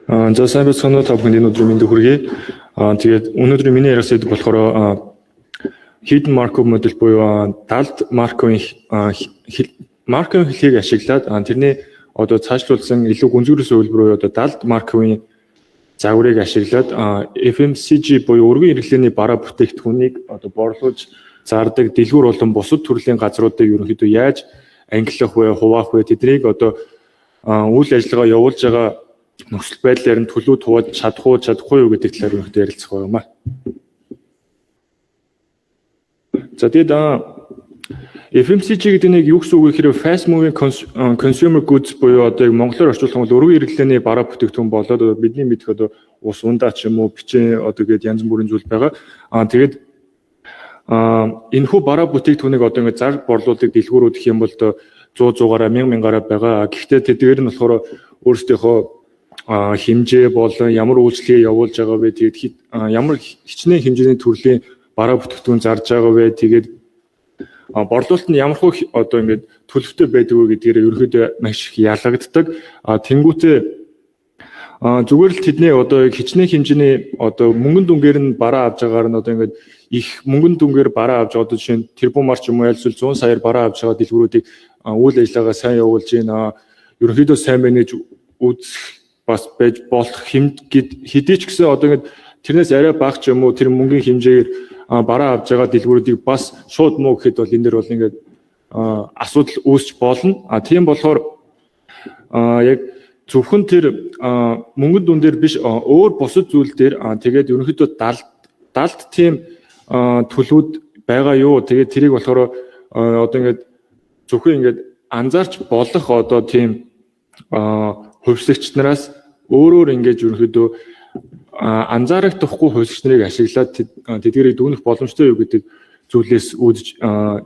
За сайн байцгаана уу та бүхэнд энэ өдрийн мэндийг хүргэе. Тэгээд өнөөдөр миний ярих сэдв болохоор hidden Markov модель буюу далд Марковын хэлхийг ашиглаад тэрний одоо цаашлуулсан илүү гүнзгийрээс үйлбэр одоо далд Марковын загварыг ашиглаад FMCG буюу өргөн хэрэглээний бараа бүтээгдэхүүнийг одоо борлуулж зардаг дэлгүүр болон бусад төрлийн газруудыг ерөнхийдөө яаж ангилах вэ, хуваах вэ, тэднийг одоо үйл ажиллагаа явуулж байгаа нөхцөл байдлаар нь төлөв тувааж чадахгүй юу гэдэг талаар өнөөдөр ярилцах юм аа. За тэгээд FMCG гэдэг нэг юу гэсэн үг вэ гэхээр fast moving consumer goods буюу одоо монголоор орчуулсан бол өргөн хэрэглээний бараа бүтээгдэхүүн болоод бидний мэдэх одоо ус ундаа ч юм уу бичээ одоо гээд янз бүрийн зүйл байгаа. Тэгээд энэхүү бараа бүтээгдэхүүнийг одоо ингээд зар борлуулдаг дэлгүүрүүд гэх юм бол 100-100-аараа 1000-1000-аараа байгаа. Гэхдээ тэдгээр нь болохоор өөрсдийнхөө хэмжээ болон ямар үйлчлэгээ явуулж байгаа вэ, тэгээд ямар хичнээн хэмжээний төрлийн бараа бүтээгдэхүүн зарж байгаа вэ, тэгээд борлуулалт нь ямар хөө одоо ингээд төлөвтэй байдаг вэ гэдгээр ерөөхдөө маш их ялгагддаг. Тэнгүүтээ зүгээр л тэдний одоо хичнээн хэмжээний одоо мөнгөн дүнгээр нь бараа авж байгаагаар нь одоо ингээд их мөнгөн дүнгээр бараа авж одоо жишээ нь тэрбумаар ч юм уу айлсвал 100 саяар бараа авж байгаа дэлгүүрүүдийг үйл ажиллагаа сайн явуулж байна. Ерөөхдөө сайн менеж үзэх бас байж болох хэдий ч гэсэн одоо ингээд тэрнээс арай бага ч юм уу тэр мөнгөний хэмжээгээр бараа авж байгаа дэлгүүрүүдийг бас шууд муу гэхэд бол энэ дэр бол ингээд асуудал үүсч болно. Тийм болохоор яг зөвхөн тэр мөнгөн дүн дээр биш өөр бусад зүйл дээр тэгээд ерөнхийдөө далд тийм төлөвүүд байгаа юу. Тэгээд тэрийг болохоор одоо ингээд зөвхөн ингээд анзаарч болох одоо тийм хувьслагч нараас өөрөөр ингэж ерөнхийдөө анзаарагдахгүй хувьслагч нарыг ашиглаад тэдгэрийг дүүнэх боломжтой юу гэдэг зүйлээс үүдж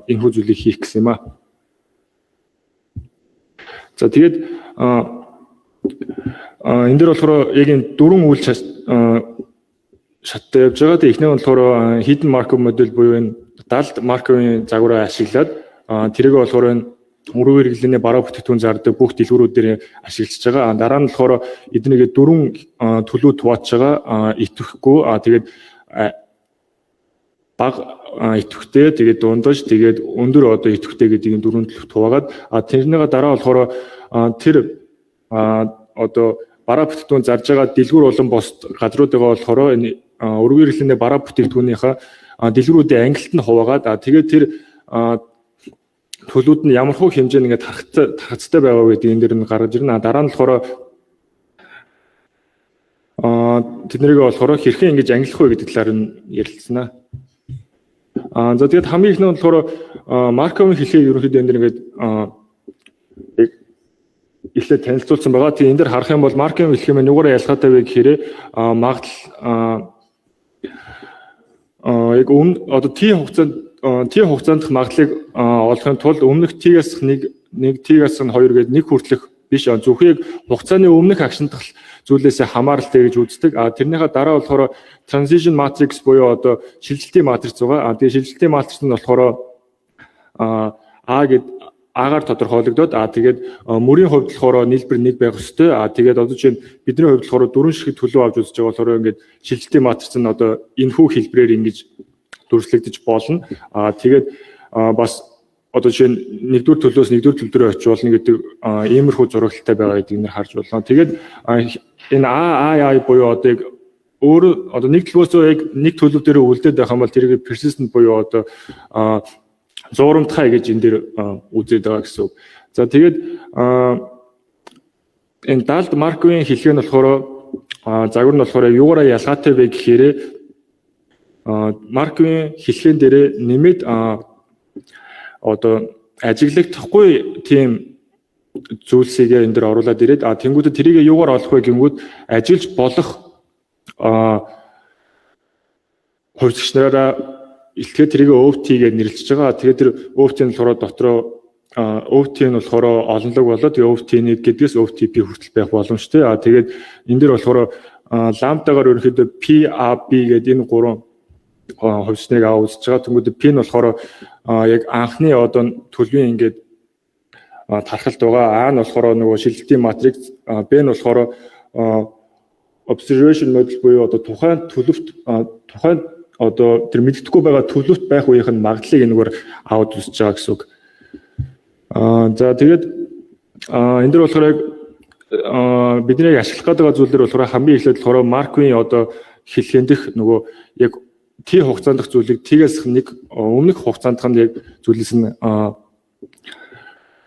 энэхүү зүйлийг хийх гэсэн юм аа. За тэгээд энэ дээр болохоор яг энэ дөрвөн үйл шаттай явж байгаа. Тэгээд эхнийх нь болохоор hidden Markov модель буюу энэ далд Марковын загвараа ашиглаад тэрийг болохоор энэ өргөн хэрэглээний бараа бүтээгдэхүүн зардаг бүх дэлгүүрүүд дээр ашиглаж байгаа. Дараа нь болохоор эднийгээ дөрвөн төлөв тувааж байгаа. Идэвхгүй тэгээд бага идэвхтэй тэгээд дундаж тэгээд өндөр одоо идэвхтэй гэдэг энэ дөрвөн төлөв хуваагаад тэрнийгээ дараа болохоор тэр одоо бараа бүтээгдэхүүн зарж байгаа дэлгүүр болон бос газруудаа болохоор энэ өргөн хэрэглээний бараа бүтээгдэхүүнийхээ дэлгүүрүүдийн ангилалт нь хуваагаад тэгээд тэр төлөвүүд нь ямар хөө хэмжээнд ингээд тархацтай байгаа гэдэг энэ дэр нь гаргаж ирнэ. Дараа нь болохоор тэднийг болохоор хэрхэн ингэж ангилах вэ гэдэг талаар нь ярилцсанаа. За тэгээд хамгийн ихний нь болохоор Марковын хэлхийг ерөнхийдөө энэ дэр ингээд эхлээд танилцуулсан байгаа. Тэгээд энэ дэр харах юм бол Марковын хэлхийг маань юугаараа ялгаатай вэ гэхээр магадл яг одоо T хугацаанд магадлалыг олохын тулд өмнөх T-гээс нэг T-гээс нь 2 гэдэг нэг хүртэлх биш зөвхөн хугацааны өмнөх агшинтгал зүйлээсээ хамааралтай гэж үздэг. Тэрнийхээ дараа болохоор transition matrix буюу одоо шилжилтийн матриц байгаа. Тэгээд шилжилтийн матрич нь болохоор А-гаар тодорхойлогдоод тэгээд мөрийн хувьд болохоор нийлбэр 1 байх ёстой. Тэгээд одоо чинь бидний хувьд болохоор 4 шиг төлөв авч үзэж байгаа болохоор ингээд шилжилтийн матрич нь одоо энэхүү хэлбэрээр ингэж дүрслэгдэж болно. Тэгээд бас одоо жишээ нь 1-р төлөвөөс 1-р төлөв рүү очиулна гэдэг иймэрхүү зурагтай байгаа гэдгийг нэр харж болно. Тэгээд энэ AI буюу одоо яг өөр одоо нэг төлөвөөс яг нэг төлөв дээр үлдээд байх юм бол тэрийг persistent буюу одоо зуурамтгай гэж энэ дээр үзээд байгаа гэсэн үг. За тэгээд энэ далд Марковын хэлхээ нь болохоор загвар нь болохоор юугаараа ялгаатай вэ гэхээр Марковын хэлхээнд дээр нэмээд одоо ажиглагдахгүй тийм зүйлсийг энэ дээр оруулаад ирээд тэнгуүдэд тэрийг юугаар олох вэ гингүүд ажиллаж болох хувьслагч нараараа илтгэхэд тэрийг OFT-гээр нэрлэж байгаа. Тэгээд тэр OFT-ийн болохоор дотроо OFT нь болохоор олонлог болоод тэгээд OFT-ний гэдгээс OFTP хүртэл байх боломжтой. Тэгээд энэ дээр болохоор ламдагаар ерөнхийдөө PAB гэдэг энэ гурван хувьсныг аваад үзэж байгаа. Тэнгүүд P нь болохоор яг анхны одоо төлөвийн ингээд тархалт байгаа. А нь болохоор нөгөө шилжилтийн матрикс, Б нь болохоор observation model буюу одоо тухайн төлөвт тухайн одоо тэр мэддэхгүй байгаа төлөвт байх үеийнх нь магадлалыг энэгээр аваад үзэж байгаа гэсэн үг. За тэгээд энэ дөр болохоор бидний ашиглах гэдэг зүйлэр болохоор хамгийн эхлээд болохоор Марквийн одоо хэлхэндх нөгөө яг T хугацаанд дах зүйлийг T-гээс нэг өмнөх хугацаанд дах яг зүйлээс нь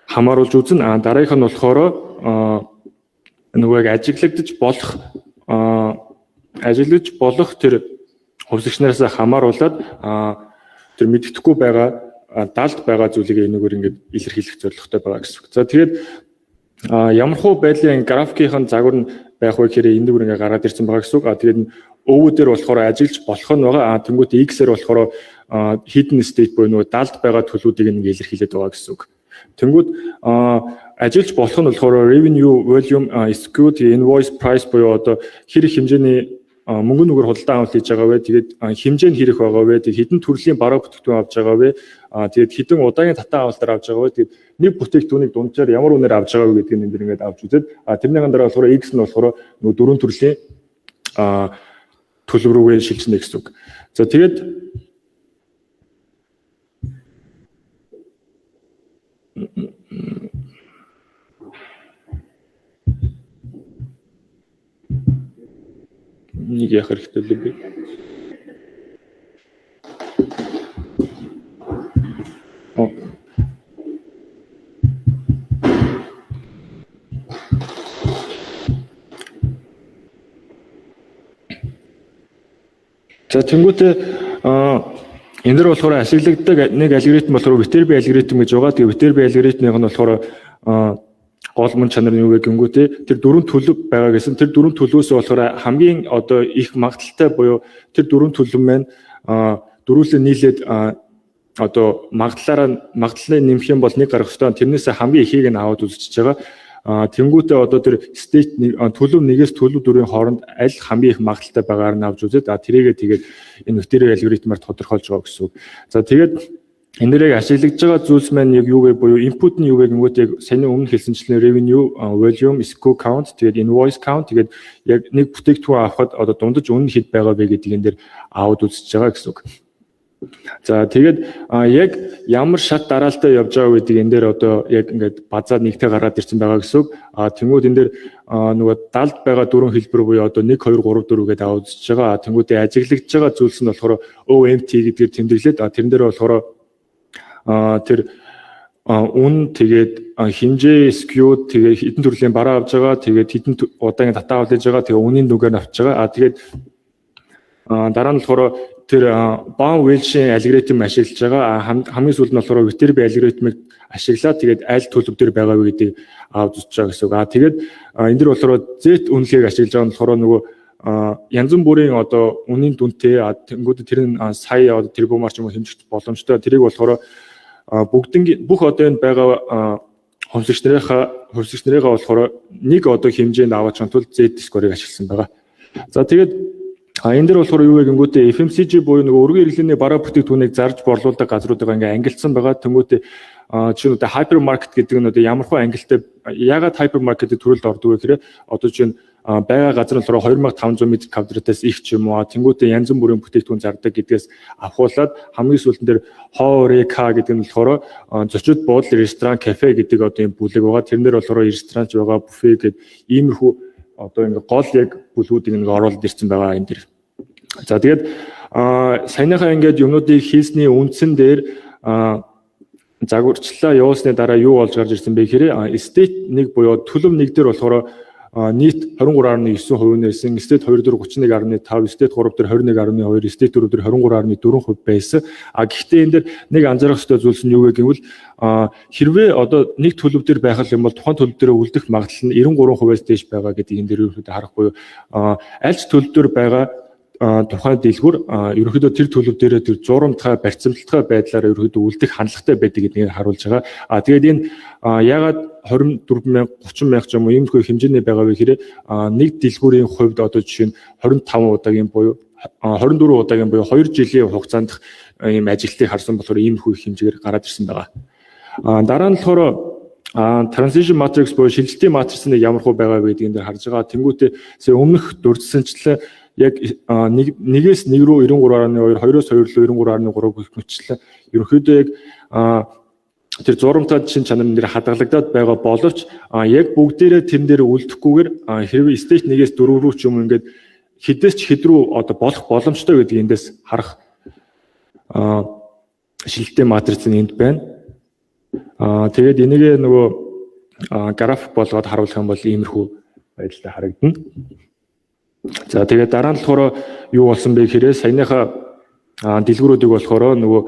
хамааруулж үзнэ. Дараагийнх нь болохоор нөгөө яг ажиглаж болох тэр хувьсгчнараас хамааруулаад тэр мэддэхгүй байгаа далд байгаа зүйлийг энэгээр ингээд илэрхийлэх зорилготой байгаа гэсэн үг. За тэгээд ямархуу байдлын графикийн загвар нь байх вэ гэхээр энэгээр ингээд гараад ирсэн байгаа гэсэн үг. Тэгээд өвөө дээр болохоор ажиглаж болох нь байгаа. Тэнгуут X-ээр болохоор hidden state буюу нөгөө далд байгаа төлөвүүдийг ингээд илэрхийлээд байгаа гэсэн үг. Тэнгуут ажиллаж болох нь болохоор revenue volume SKU invoice price буюу одоо хэрэг хэмжээний мөнгө нүгээр худалдаа авалт хийж байгаа вэ? Тэгээд хэмжээ нь хэрэг байгаа вэ? Тэгээд хэдэн төрлийн бараа бүтээгдэхүүн авч байгаа вэ? Тэгээд хэдэн удаагийн татаа авалтаар авч байгаа вэ? Тэгээд нэг бүтээгдэхүүнийг дунджаар ямар үнээр авч байгаа вэ гэдгийг энэ дэр ингээд авч үзээд тэрнийхэн дараа болохоор X нь болохоор нөгөө дөрвөн төрлийн төлөв рүүгээ шилжнэ гэсэн үг. За тэгээд нэг яах хэрэгтэй л би. За тэнгуүтээ энэ дөр болохоор ашиглагддаг нэг алгоритм болохоор Viterbi алгоритм гэж байгаа. Тэгээ Viterbi алгоритмыг нь болохоор гол мөн чанар нь юу вэ гэнгүүтээ тэр дөрвөн төлөв байгаа гэсэн тэр дөрвөн төлөвөөс болохоор хамгийн одоо их магадaltaй буюу тэр дөрвөн төлөв маань дөрвөлөө нийлээд одоо магадлалыг нэмэх юм бол нэг гарах ёстой. Тэрнээс хамгийн ихийг нь аваад үзчихэж байгаа. Тэнгүүтээ одоо тэр state төлөв нэгээс төлөв дөрвийн хооронд аль хамгийн их магадaltaй байгаагаар нь авч үзээд тэрийгээ тэгээд энэ Viterbi алгоритмаар тодорхойлж байгаа гэсэн үг. За тэгээд энэ дээрээ ашиглаж байгаа зүйлс маань яг юу вэ буюу input нь юу вэ гэнгүүт яг саяны өмнө хэлсэнчлэн revenue volume SKU count тэгээд invoice count тэгээд яг нэг бүтээгдэхүүн авахад одоо дундаж үнэ хэд байгаа вэ гэдгийг энэ дээр аваад үзэж байгаа гэсэн үг. За тэгээд яг ямар шат дараалтай явж байгаа гэдгийг энэ дээр одоо яг ингээд базаад нэгтэй гараад ирсэн байгаа гэсэн үг. Тэнгүүд энэ дээр нөгөө далд байгаа дөрвөн хэлбэр буюу одоо 1 2 3 4 гэдээ аваад үзэж байгаа. Тэнгүүдээ ажиглагдж байгаа зүйлс нь болохоор OMT гэдгээр тэмдэглээд тэрэн дээр болохоор тэр үн тэгээд хэмжээ SKU тэгээд хэдэн төрлийн бараа авж байгаа тэгээд хэдэн удаагийн татаа аваад иж байгаа тэгээд үнийн нүгээр авч байгаа. Тэгээд дараа нь болохоор тэр Baum Welch-ийн алгоритм ашиглаж байгаа. Хамгийн сүүлд нь болохоор Viterbi алгоритмыг ашиглаад тэгээд аль төлөв дээр байгаа вэ гэдгийг авч үзэж байгаа гэсэн үг. Тэгээд энэ дэр болохоор Z үнэлгээг ашиглаж байгаа нь болохоор нөгөө янз бүрийн одоо үнийн дүнтэй тэнгууд тэр нь сая одоо тэрбумаар ч юм уу хэмжих боломжтой. Тэрийг болохоор бүгдийн бүх одоо энэ байгаа хувьсгч нарынхаа болохоор нэг одоо хэмжээнд аваач тул Z score-ыг ашигласан байгаа. За тэгээд энэ дээр болохоор юу вэ гэнгүүтээ FMCG буюу нөгөө өргөн хэрэглээний бараа бүтээгдэхүүнийг зарж борлуулдаг газруудаа ингээ ангилсан байгаа. Тэнгүүтээ чинь одоо hypermarket гэдэг нь одоо ямархуу ангилтай ягаад hypermarket-ийн төрөлд ордог вэ гэхээр одоо чинь байгаа газар нь болохоор 2500 м квадратаас их ч юм уу. Тэнгүүтээ янз бүрийн бүтээгдэхүүн зардаг гэдгээс авахуулаад хамгийн сүүлдэн дээр HoReCa гэдэг нь болохоор зочид буудал, ресторан, кафе гэдэг одоо юм бүлэг байгаа. Тэрнэр болохоор ресторанч байгаа, буфе гэдэг иймэрхүү одоо ингээ гол яг бүлгүүдийг ингээ оруулаад ирсэн байгаа энэ дэр. За тэгээд саяныхаа ингээд юмнуудыг хийсний үндсэн дээр загварчлаа явуулсны дараа юу болж гарч ирсэн бэ гэхээр state 1 буюу төлөв 1 дээр болохоор нийт 23.9% нээсэн, state 2 дээр 31.5, state 3 дээр 21.2, state 4 дээр 23.4% байсан. Гэхдээ энэ дээр нэг анзаарах ёстой зүйлс нь юу вэ гэвэл хэрвээ одоо нэг төлөв дээр байх юм бол тухайн төлөв дээр үлдэх магадлал нь 93%-аас дээш байгаа гэдгийг энэ дээр ерөнхийдөө харахгүй юу. Аль ч төлөв дээр байгаа тухайн дэлгүүр ерөнхийдөө тэр төлөв дээрээ тэр журамтгай барьцамталтай байдлаар ерөнхийдөө үлдэх хандлагатай байдаг гэдгийг харуулж байгаа. Тэгээд энэ ягаад 24,000 30,000 ч юм уу иймэрхүү хэмжээний байгаа вэ гэхээр нэг дэлгүүрийн хувьд одоо жишээ нь 25 удаагийн буюу 24 удаагийн буюу 2 жилийн хугацаанд ийм ажилтныг харсан болохоор иймэрхүү хэмжээгээр гараад ирсэн байгаа. Дараа нь болохоор transition matrix буюу шилжилтийн матрицны ямар хөө байгаа гэдгийг дээр харж байгаа. Тэнгүүтээ сая өмнөх дурдсанчлаа яг 1-ээс 1 рүү 93.2, 2-оос 2 рүү 93.3 гэх мэтчлээ. Ерөнхийдөө яг тэр зурамтад шин чанарын дээр хадгалагдаад байгаа боловч яг бүгдээрээ тэрэн дээр үлдэхгүйгээр хэрвээ stage 1-ээс 4 рүү ч юм ингээд хэдээс ч хэд рүү одоо болох боломжтой гэдгийг эндээс харах шилжилтийн матрицны энд байна. Тэгээд энийг нөгөө график болгоод харуулах юм бол иймэрхүү байдалтай харагдана. За тэгээд дараа нь болохоор юу болсон бэ гэхээр саяныхаа дэлгүүрүүдийг болохоор нөгөө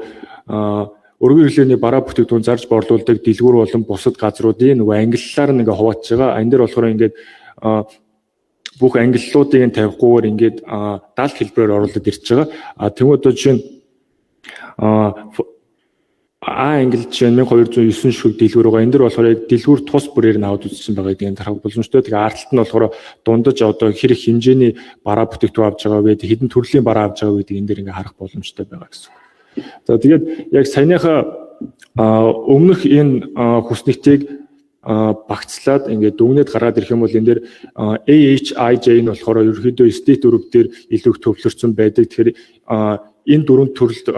өргөн хэрэглээний бараа бүтээгдэхүүн зарж борлуулдаг дэлгүүр болон бусад газруудын нөгөө ангиллаар нэг хуваачж байгаа. Энэ дээр болохоор ингээд бүх ангиллуудыг тавихгүйгээр ингээд 70 хэлбэрээр оруулаад ирж байгаа. Тэнгүүд жишээ нь англ жишээ нь 1209 шүг дэлгүүр байгаа. Энэ дээр болохоор яг дэлгүүр тус бүрээр нь аваад үзсэн байгаа гэдгийг харах боломжтой. Тэгээ ард талд нь болохоор дундаж одоо хэрэг хэмжээний бараа бүтээгдэхүүн авч байгаа вэ, хэдэн төрлийн бараа авч байгаа гэдгийг энэ дээр ингээд харах боломжтой байгаа гэсэн. За тэгээд яг саяныхаа өмнөх энэ хүснэгтийг багцлаад ингээд дүгнээд гаргаад ирэх юм бол энэ дээр AHIJ нь болохоор ерөөхдөө state дөрөв дээр илүү их төвлөрсөн байдаг. Тэгэхээр энэ дөрвөн төрөлд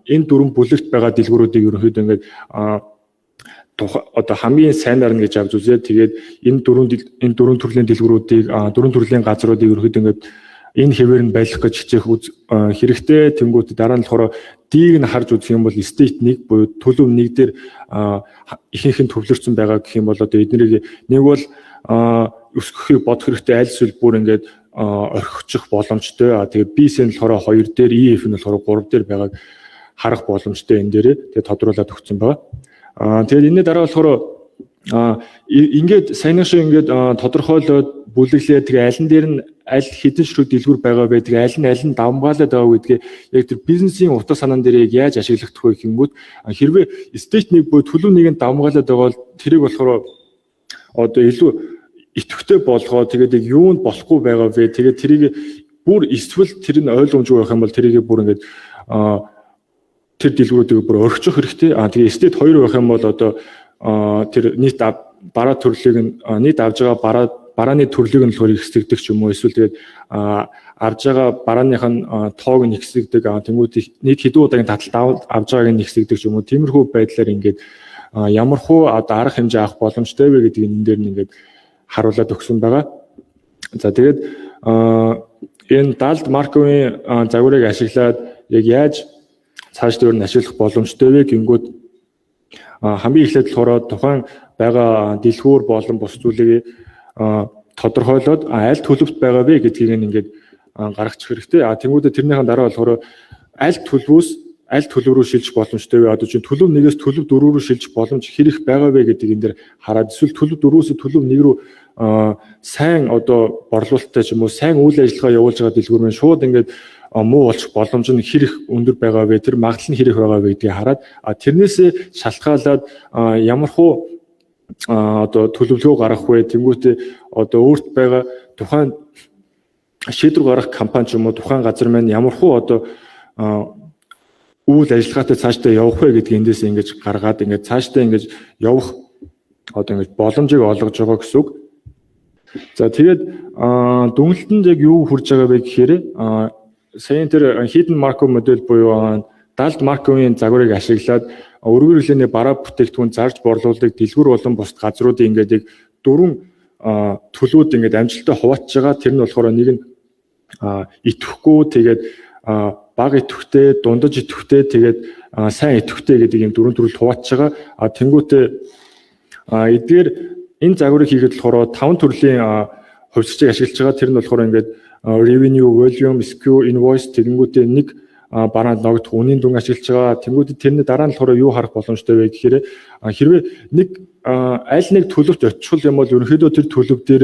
энэ дөрвөн бүлэгт байгаа дэлгүүрүүдийг ерөөхдөө ингээд одоо хамгийн сайнаар нь гэж авч үзээд тэгээд энэ дөрвөн төрлийн дэлгүүрүүдийг дөрвөн төрлийн газруудыг ерөөхдөө ингээд энэ хэвээр нь байлгах гэж хичээх хэрэгтэй. Тэнгүүт дараа нь болохоор дийг нь харж үзэх юм бол state 1 буюу төлөв 1 дээр ихэнх нь төвлөрсөн байгаа гэх юм бол одоо эднийг нэг бол өсгөхийг бодох хэрэгтэй, аль эсвэл бүр ингээд орхичих боломжтой. Тэгээд B-с нь болохоор 2 дээр, EF нь болохоор 3 дээр байгааг харах боломжтой энэ дээрээ тэгээд тодруулаад өгсөн байгаа. Тэгээд энэ дараа болохоор ингээд саяны шиг ингээд тодорхойлоод бүлэглээ тэгээ аль нь дээр нь аль хэдэн ширхэг дэлгүүр байгаа байдаг, аль нь давмгаалаад байгаа гэдгээ яг тэр бизнесийн утга санаан дээр яаж ашиглагдах вэ гэнгүүт хэрвээ state 1 буюу төлөв 1-ийг давмгаалаад байгаа бол тэрийг болохоор одоо илүү идэвхтэй болгоо тэгээд яг юунд болохгүй байгаа вэ, тэгээд тэрийг бүр эсвэл тэр нь ойлгомжгүй байх юм бол тэрийг бүр ингээд тэр дэлгүүрүүдийг бүр орхичих хэрэгтэй. Тэгээ state 2 байх юм бол одоо тэр нийт бараа төрлийг нь нийт авж байгаа барааны төрлийг нь болохоор ихсэгдэх ч юм уу, эсвэл тэгээд авж байгаа барааных нь тоог нь ихсэгдэг, тэнгуүт нийт хэдэн удаагийн таталт авж байгааг нь ихсэгдэг ч юм уу. Тиймэрхүү байдлаар ингээд ямар хуу одоо арга хэмжээ авах боломжтой вэ гэдгийг энэ дээр нь ингээд харуулад өгсөн байгаа. За тэгээд энэ далд Марковын загварыг ашиглаад яг яаж цааш дээр нь ашиглах боломжтой вэ гингүүд хамгийн эхлээд болохоор тухайн байгаа дэлгүүр болон бус зүйлийг тодорхойлоод аль төлөвт байгаа вэ гэдгийг ингээд гаргачих хэрэгтэй. Тэнгүүдээ тэрнийхэн дараа болохоор аль төлөв рүү шилжих боломжтой вэ? Одоо чинь төлөв 1-ээс төлөв 4 рүү шилжих боломж хэрэг байгаа вэ гэдгийг энэ дэр хараад эсвэл төлөв 4-өөс төлөв 1 рүү сайн одоо борлуулалттай ч юм уу сайн үйл ажиллагаа явуулж байгаа дэлгүүр маань шууд ингээд муу болчих боломж нь хэрэг өндөр байгаа вэ? Тэр магадлал нь хэрэг байгаа вэ гэдгийг хараад тэрнээсээ шалтгаалаад ямар хуу одоо төлөвлөгөө гаргах вэ? Тэнгүүтээ одоо өөрт байгаа тухайн шийдвэр гаргах компани ч юм уу тухайн газар маань ямар хуу одоо үйл ажиллагаатай цаашдаа явах вэ гэдгийг эндээс ингэж гаргаад ингэж цаашдаа ингэж явах одоо ингэж боломжийг олгож байгаа гэсэн үг. За тэгээд дүнэлтэнд яг юу хүрж байгаа вэ гэхээр саяын тэр hidden Markov модель буюу далд Марковын загварыг ашиглаад өргөн хэрэглээний бараа бүтээгдэхүүн зарж борлуулдаг дэлгүүр болон бус газруудын ингээд яг дөрвөн төлөвүүд ингээд амжилттай хуваачж байгаа. Тэр нь болохоор нэг нь идэвхгүй, тэгээд бага идэвхтэй, дундаж идэвхтэй, тэгээд сайн идэвхтэй гэдэг ийм дөрвөн төрөлд хуваачж байгаа. Тэнгүүтээ эдгээр энэ загварыг хийхэд болохоор 5 төрлийн хувьсчийг ашиглаж байгаа. Тэр нь болохоор ингээд revenue, volume, SKU, invoice тэгэнгүүтээ нэг бараанд ногдох үнийн дүн ашиглаж байгаа. Тэнгүүтээ тэрний дараа нь болохоор юу харах боломжтой вэ гэхээр хэрвээ нэг аль нэг төлөвт очих юм бол ерөнхийдөө тэр төлөв дээр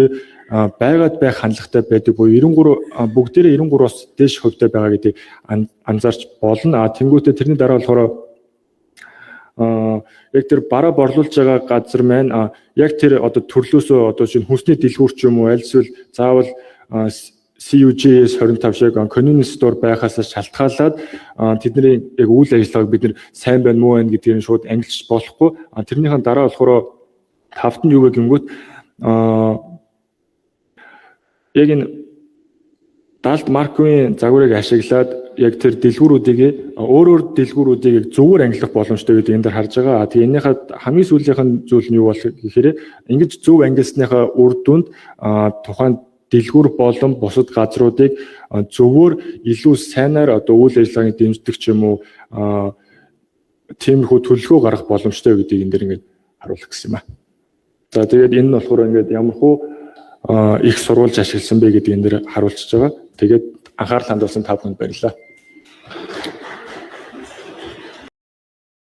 байгаад байх хандлагатай байдаг буюу 93 бүгдээрээ 93-аас дээш хувьтай байгаа гэдгийг анзаарч болно. Тэнгүүтээ тэрний дараа болохоор яг тэр бараа борлуулж байгаа газар маань яг тэр одоо төрлөөсөө одоо шинэ хүнсний дэлгүүр ч юм уу аль эсвэл заавал CUGS 25 шиг convenience store байхаас шалтгаалаад тэдний яг үйл ажиллагааг бид нэр сайн байна муу байна гэдгийг шууд ангилж болохгүй. Тэрнийхэн дараа болохоор Тавд нь юу вэ гэнгүүт яг энэ даалт маркийн загварыг ашиглаад яг тэр дэлгүүрүүдийг өөрөөр дэлгүүрүүдийг зөвөр ангилах боломжтой гэдэг энэ дээр харж байгаа. Тэгээ энэхээ хамгийн сүүлийнх нь зүйл нь юу болох гэхээр ингэж зөв ангилсныхаа үр дүнд тухайн дэлгүүр болон бусад газруудыг зөвөр илүү сайнаар одоо үйл ажиллагааг дэмждэг ч юм уу тиймэрхүү төлөвлөгөө гаргах боломжтой гэдгийг энэ дээр ингээд харуулах гэсэн юм аа. За тэгээд энэ нь болохоор ингээд ямархуу их сурвалж ашигласан бэ гэдгийг энэ дээр харуулчихж байгаа. Тэгээд анхаарал хандуулсан та бүхэнд баярлалаа.